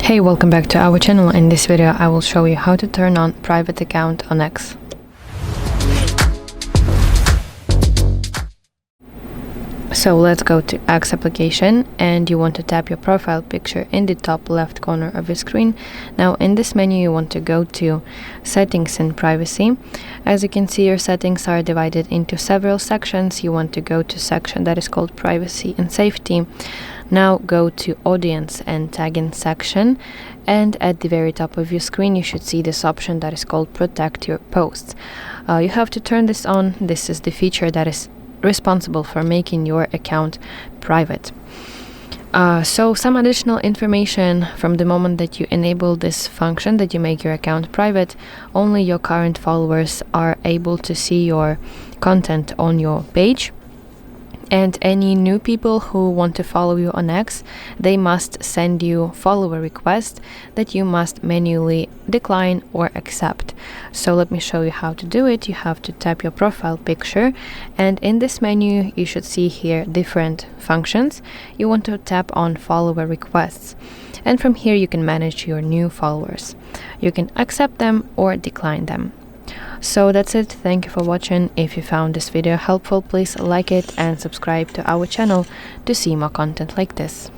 Hey, welcome back to our channel. In this video I will show you how to turn on private account on X. So let's go to X application, and you want to tap your profile picture in the top left corner of your screen. Now in this menu you want to go to settings and privacy. As you can see, your settings are divided into several sections. You want to go to section that is called privacy and safety. Now go to audience and tagging section, and at the very top of your screen you should see this option that is called protect your posts. You have to turn this on. This is the feature that is responsible for making your account private. So some additional information: from the moment that you enable this function, that you make your account private, only your current followers are able to see your content on your page. And any new people who want to follow you on X, they must send you follower requests that you must manually decline or accept. So let me show you how to do it. You have to tap your profile picture, and in this menu you should see here different functions. You want to tap on follower requests, and from here you can manage your new followers. You can accept them or decline them. So that's it. Thank you for watching. If you found this video helpful, please like it and subscribe to our channel to see more content like this.